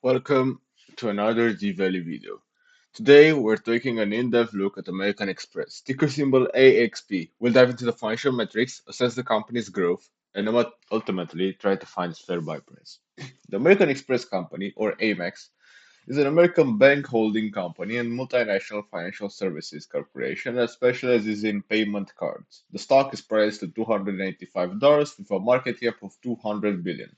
Welcome to another D-Valley video. Today we're taking an in-depth look at American Express, ticker symbol AXP. We'll dive into the financial metrics, assess the company's growth, and ultimately try to find its fair buy price. The American Express Company, or Amex, is an American bank holding company and multinational financial services corporation that specializes in payment cards. The stock is priced at $285 with a market cap of 200 billion.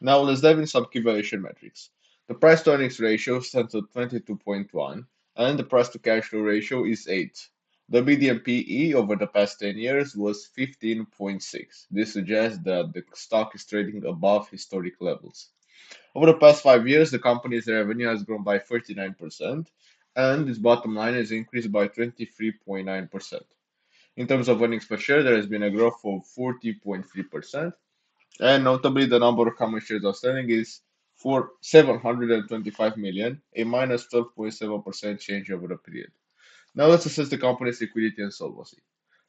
Now let's dive into some key valuation metrics. The price to earnings ratio stands at 22.1 and the price to cash flow ratio is 8. The median PE over the past 10 years was 15.6. This suggests that the stock is trading above historic levels. Over the past 5 years, the company's revenue has grown by 39% and its bottom line has increased by 23.9%. In terms of earnings per share, there has been a growth of 40.3%. And notably, the number of common shares outstanding is for 725 million, a minus 12.7% change over the period. Now let's assess the company's liquidity and solvency.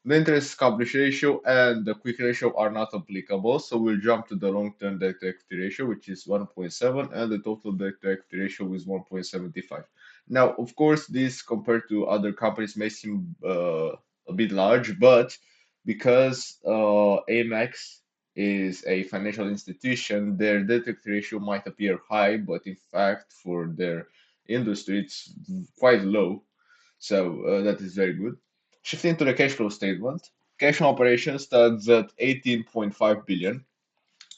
The interest coverage ratio and the quick ratio are not applicable, so we'll jump to the long-term debt to equity ratio, which is 1.7, and the total debt to equity ratio is 1.75. Now, of course, this compared to other companies may seem a bit large, but because Amex is a financial institution, their debt to equity ratio might appear high, but in fact, for their industry, it's quite low. So that is very good. Shifting to the cash flow statement, cash from operations stands at 18.5 billion,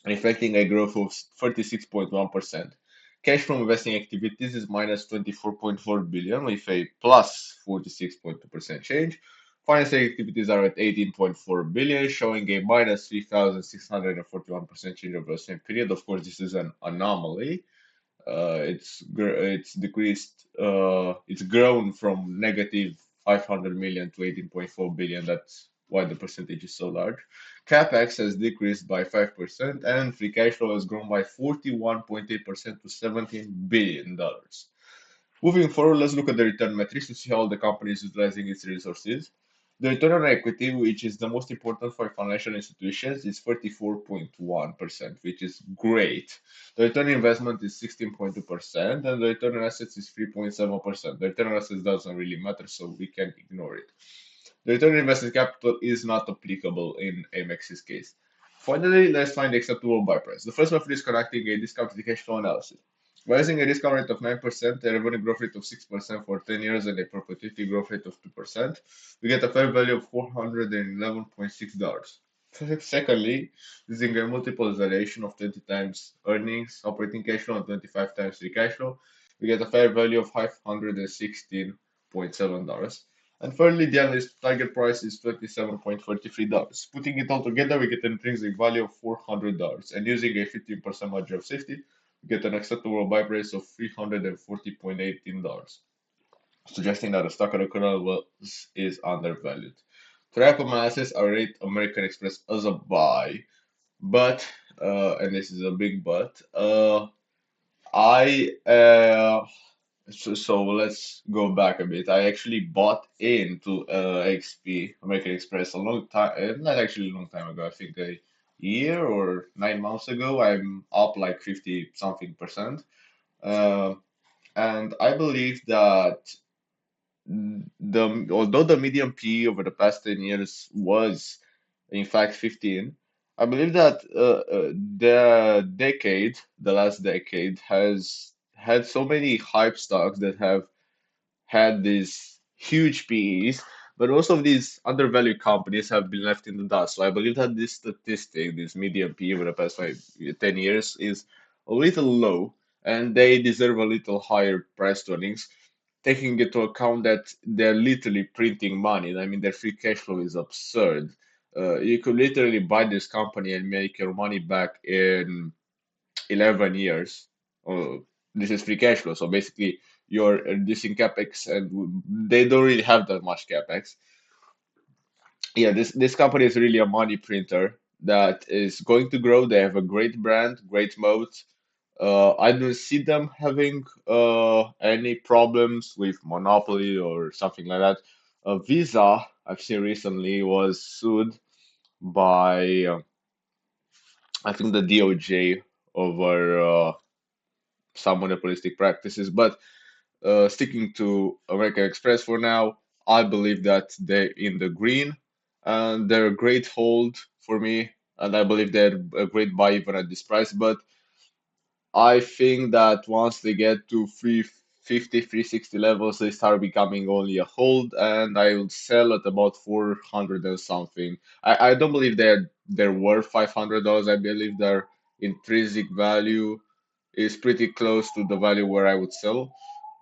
reflecting a growth of 36.1%. Cash from investing activities is minus 24.4 billion with a plus 46.2% change. Financing activities are at 18.4 billion, showing a minus 3,641% change over the same period. Of course, this is an anomaly. It's decreased. It's grown from negative 500 million to 18.4 billion. That's why the percentage is so large. CapEx has decreased by 5%, and free cash flow has grown by 41.8% to $17 billion. Moving forward, let's look at the return metrics to see how the company is utilizing its resources. The return on equity, which is the most important for financial institutions, is 34.1%, which is great. The return on investment is 16.2%, and the return on assets is 3.7%. The return on assets doesn't really matter, so we can ignore it. The return on invested capital is not applicable in Amex's case. Finally, let's find the acceptable buy price. The first method is connecting a discounted cash flow analysis. By using a discount rate of 9%, a revenue growth rate of 6% for 10 years, and a perpetuity growth rate of 2%, we get a fair value of $411.6. Secondly, using a multiple valuation of 20 times earnings, operating cash flow, and 25 times free cash flow, we get a fair value of $516.7. And thirdly, the analyst target price is $27.43. Putting it all together, we get an intrinsic value of $400. And using a 15% margin of safety, we get an acceptable buy price of $340.18, suggesting that the stock at the current levels is undervalued. To wrap up my analysis, I rate American Express as a buy, but, and this is a big but, I so let's go back a bit. I actually bought into XP, American Express, a long time, not actually a long time ago. I think a year or 9 months ago. I'm up like 50 something percent. Uh, and I believe that although the median PE over the past 10 years was in fact 15, I believe that the last decade, has had so many hype stocks that have had these huge PEs, but most of these undervalued companies have been left in the dust. So I believe that this statistic, this median PE over the past 10 years, is a little low, and they deserve a little higher price to earnings, taking into account that they're literally printing money. I mean, their free cash flow is absurd. You could literally buy this company and make your money back in 11 years. Uh, this is free cash flow. So basically, you're reducing capex, and they don't really have that much capex. Yeah, this company is really a money printer that is going to grow. They have a great brand, great moat. I don't see them having any problems with monopoly or something like that. Visa, I've seen recently, was sued by I think the DOJ over some monopolistic practices. But sticking to American Express for now, I believe that they're in the green and they're a great hold for me. And I believe they're a great buy even at this price. But I think that once they get to 350, 360 levels, they start becoming only a hold, and I will sell at about 400 and something. I don't believe they're worth $500. I believe their intrinsic value is pretty close to the value where I would sell.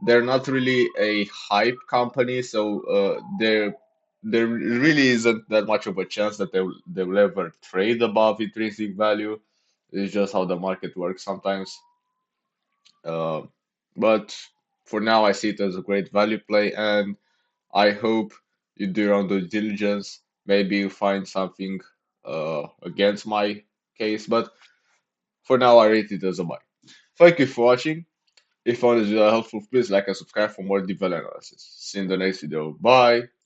They're not really a hype company, so there really isn't that much of a chance that they will ever trade above intrinsic value. It's just how the market works sometimes. Uh, but for now, I see it as a great value play, and I hope you do your own due diligence. Maybe you find something against my case, but for now, I rate it as a buy. Thank you for watching. If you found this video helpful, please like and subscribe for more deep value analysis. See you in the next video. Bye.